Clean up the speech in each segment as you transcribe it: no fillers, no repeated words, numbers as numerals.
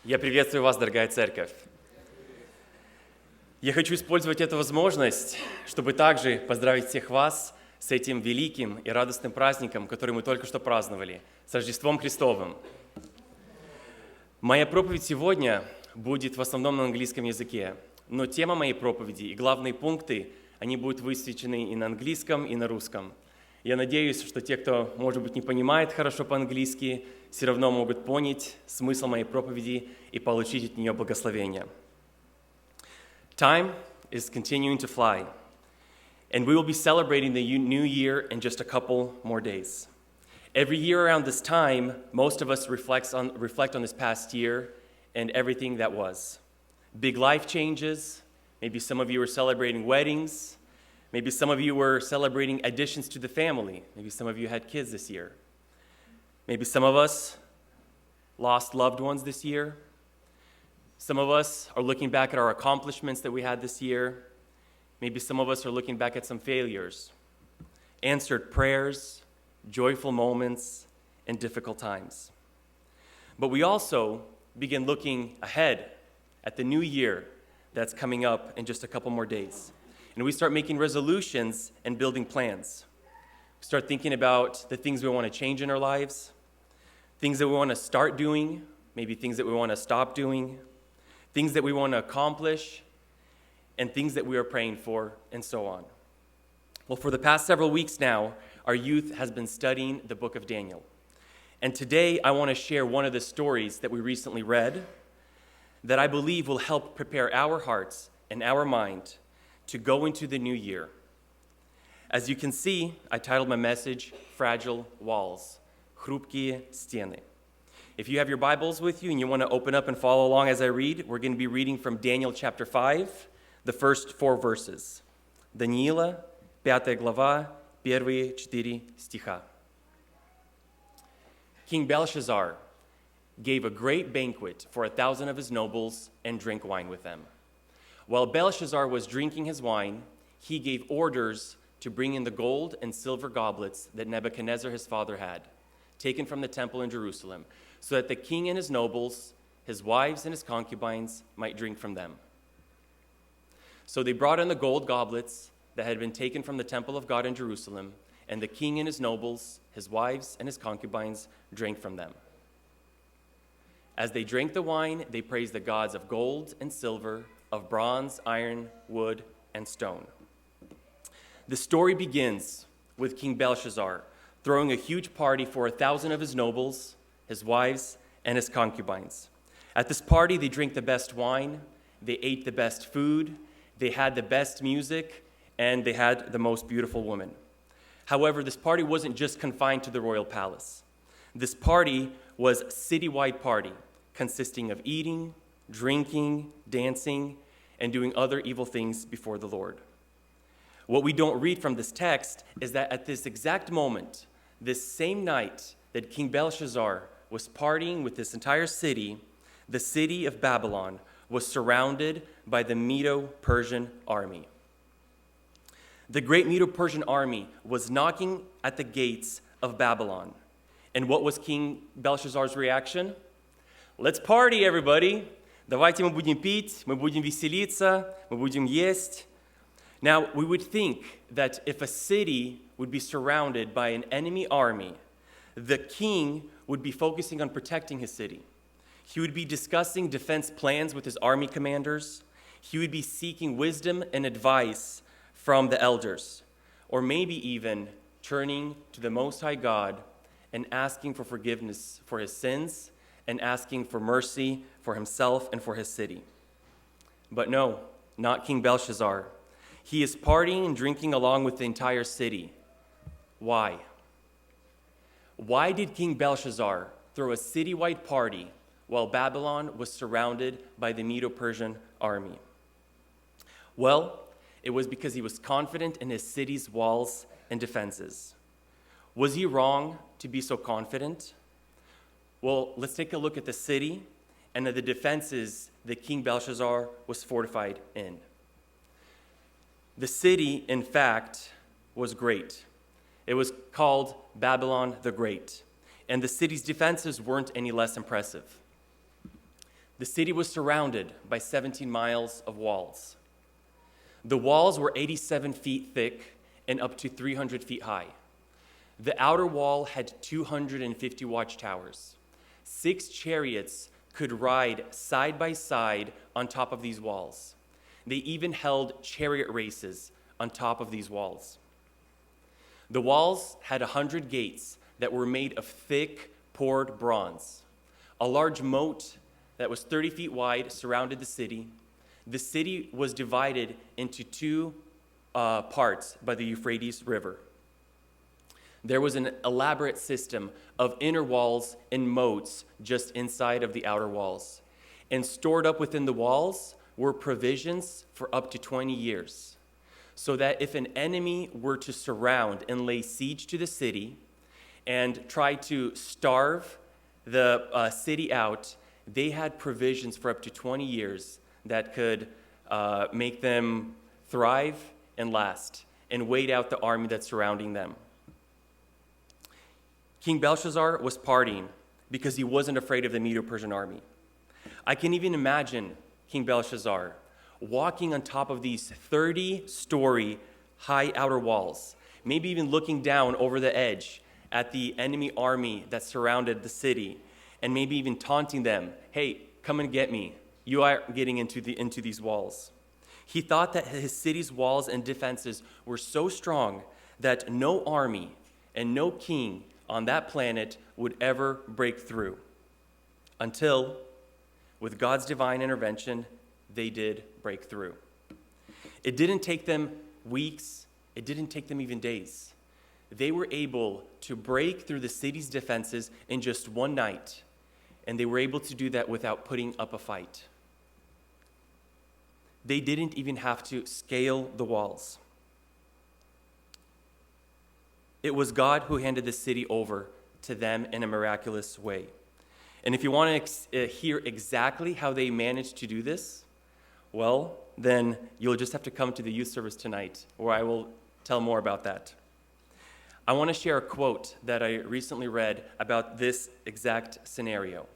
Я приветствую вас, дорогая церковь. Я хочу использовать эту возможность, чтобы также поздравить всех вас с этим великим и радостным праздником, который мы только что праздновали, с Рождеством Христовым. Моя проповедь сегодня будет в основном на английском языке, но тема моей проповеди и главные пункты, они будут высвечены и на английском, и на русском. Я надеюсь, что те, кто, может быть, не понимает хорошо по-английски, все равно могут понять смысл моей проповеди и получить от нее благословение. Time is continuing to fly, and we will be celebrating the new year in just a couple more days. Every year around this time, most of us reflect on this past year and everything that was. Big life changes. Maybe some of you are celebrating weddings. Maybe some of you were celebrating additions to the family. Maybe some of you had kids this year. Maybe some of us lost loved ones this year. Some of us are looking back at our accomplishments that we had this year. Maybe some of us are looking back at some failures, answered prayers, joyful moments, and difficult times. But we also begin looking ahead at the new year that's coming up in just a couple more days. And we start making resolutions and building plans. We start thinking about the things we want to change in our lives, things that we want to start doing, maybe things that we want to stop doing, things that we want to accomplish, and things that we are praying for, and so on. Well, for the past several weeks now, our youth has been studying the book of Daniel. And today I want to share one of the stories that we recently read that I believe will help prepare our hearts and our mind to go into the new year. As you can see, I titled my message, Fragile Walls, Хрупкие Стены. If you have your Bibles with you and you want to open up and follow along as I read, we're going to be reading from Daniel chapter 5, the first 4 verses. Даниила, 5 глава, первые 4 стиха. King Belshazzar gave a great banquet for 1,000 of his nobles and drank wine with them. While Belshazzar was drinking his wine, he gave orders to bring in the gold and silver goblets that Nebuchadnezzar his father had, taken from the temple in Jerusalem, so that the king and his nobles, his wives and his concubines might drink from them. So they brought in the gold goblets that had been taken from the temple of God in Jerusalem, and the king and his nobles, his wives and his concubines drank from them. As they drank the wine, they praised the gods of gold and silver, of bronze, iron, wood, and stone. The story begins with King Belshazzar throwing a huge party for 1,000 of his nobles, his wives, and his concubines. At this party, they drank the best wine, they ate the best food, they had the best music, and they had the most beautiful women. However, this party wasn't just confined to the royal palace. This party was a citywide party consisting of eating, drinking, dancing, and doing other evil things before the Lord. What we don't read from this text is that at this exact moment, this same night that King Belshazzar was partying with this entire city, the city of Babylon was surrounded by the Medo-Persian army. The great Medo-Persian army was knocking at the gates of Babylon. And what was King Belshazzar's reaction? Let's party, everybody. Давайте мы будем пить, мы будем веселиться, мы будем есть. Now, we would think that if a city would be surrounded by an enemy army, the king would be focusing on protecting his city. He would be discussing defense plans with his army commanders. He would be seeking wisdom and advice from the elders, or maybe even turning to the Most High God and asking for forgiveness for his sins and asking for mercy for himself and for his city. But no, not King Belshazzar. He is partying and drinking along with the entire city. Why? Why did King Belshazzar throw a citywide party while Babylon was surrounded by the Medo-Persian army? Well, it was because he was confident in his city's walls and defenses. Was he wrong to be so confident? Well, let's take a look at the city and at the defenses that King Belshazzar was fortified in. The city, in fact, was great. It was called Babylon the Great, and the city's defenses weren't any less impressive. The city was surrounded by 17 miles of walls. The walls were 87 feet thick and up to 300 feet high. The outer wall had 250 watchtowers. 6 chariots could ride side by side on top of these walls. They even held chariot races on top of these walls. The walls had 100 gates that were made of thick, poured bronze. A large moat that was 30 feet wide surrounded the city. The city was divided into 2 parts by the Euphrates River. There was an elaborate system of inner walls and moats just inside of the outer walls. And stored up within the walls were provisions for up to 20 years, so that if an enemy were to surround and lay siege to the city and try to starve the city out, they had provisions for up to 20 years that could make them thrive and last and wait out the army that's surrounding them. King Belshazzar was partying because he wasn't afraid of the Medo-Persian army. I can even imagine King Belshazzar walking on top of these 30-story high outer walls, maybe even looking down over the edge at the enemy army that surrounded the city, and maybe even taunting them, "Hey, come and get me. You are getting into these walls." He thought that his city's walls and defenses were so strong that no army and no king on that planet would ever break through, until, with God's divine intervention, they did break through. It didn't take them weeks. It didn't take them even days. They were able to break through the city's defenses in just one night, and they were able to do that without putting up a fight. They didn't even have to scale the walls. It was God who handed the city over to them in a miraculous way. And if you want to hear exactly how they managed to do this, well, then you'll just have to come to the youth service tonight, where I will tell more about that. I want to share a quote that I recently read about this exact scenario.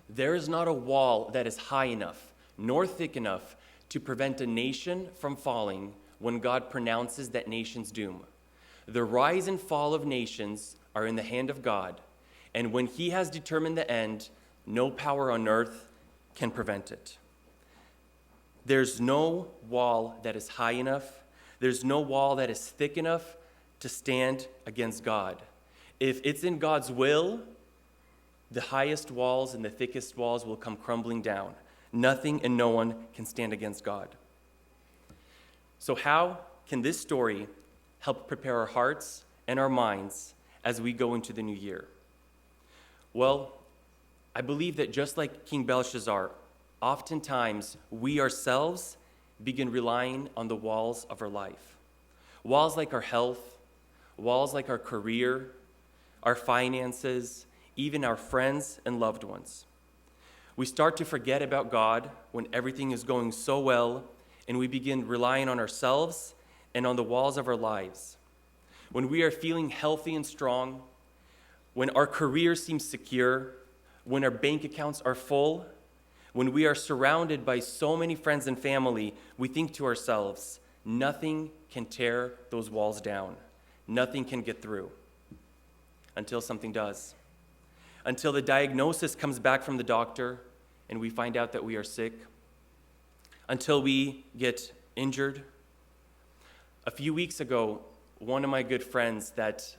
"There is not a wall that is high enough, nor thick enough, to prevent a nation from falling when God pronounces that nation's doom. The rise and fall of nations are in the hand of God, and when he has determined the end, no power on earth can prevent it." There's no wall that is high enough. There's no wall that is thick enough to stand against God. If it's in God's will, the highest walls and the thickest walls will come crumbling down. Nothing and no one can stand against God. So how can this story help prepare our hearts and our minds as we go into the new year? Well, I believe that just like King Belshazzar, oftentimes we ourselves begin relying on the walls of our life. Walls like our health, walls like our career, our finances, even our friends and loved ones. We start to forget about God when everything is going so well, and we begin relying on ourselves and on the walls of our lives. When we are feeling healthy and strong, when our career seems secure, when our bank accounts are full, when we are surrounded by so many friends and family, we think to ourselves, nothing can tear those walls down. Nothing can get through. Until something does. Until the diagnosis comes back from the doctor and we find out that we are sick. Until we get injured. A few weeks ago, one of my good friends that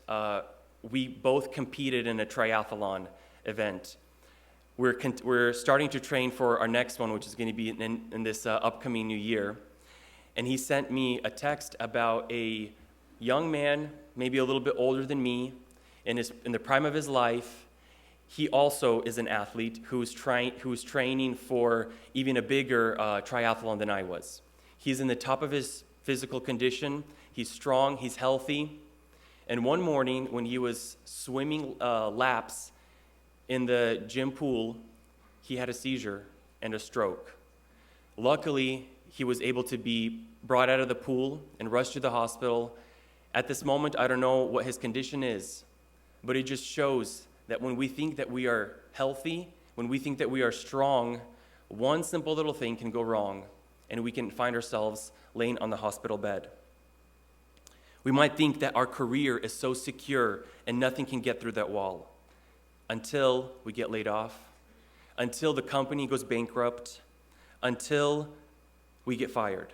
we both competed in a triathlon event. We're starting to train for our next one, which is going to be in this upcoming new year. And he sent me a text about a young man, maybe a little bit older than me, in the prime of his life. He also is an athlete who's training for even a bigger triathlon than I was. He's in the top of his physical condition. He's strong. He's healthy. And one morning when he was swimming laps in the gym pool, he had a seizure and a stroke. Luckily, he was able to be brought out of the pool and rushed to the hospital. At this moment, I don't know what his condition is, but it just shows that when we think that we are healthy, when we think that we are strong, one simple little thing can go wrong, and we can find ourselves laying on the hospital bed. We might think that our career is so secure and nothing can get through that wall until we get laid off, until the company goes bankrupt, until we get fired.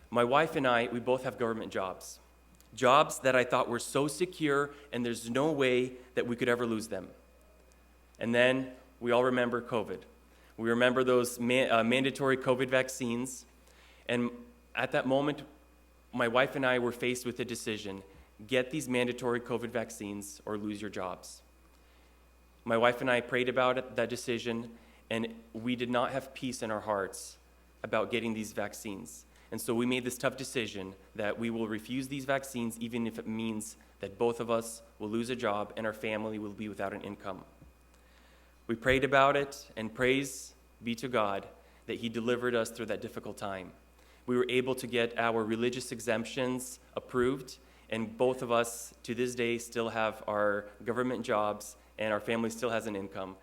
My wife and I, we both have government jobs. Jobs that I thought were so secure and there's no way that we could ever lose them. And then we all remember COVID. We remember those mandatory COVID vaccines. And at that moment, my wife and I were faced with a decision: get these mandatory COVID vaccines or lose your jobs. My wife and I prayed about it, that decision, and we did not have peace in our hearts about getting these vaccines. And so we made this tough decision that we will refuse these vaccines even if it means that both of us will lose a job and our family will be without an income. We prayed about it, and praise be to God that He delivered us through that difficult time. We were able to get our religious exemptions approved, and both of us to this day still have our government jobs, and our family still has an income.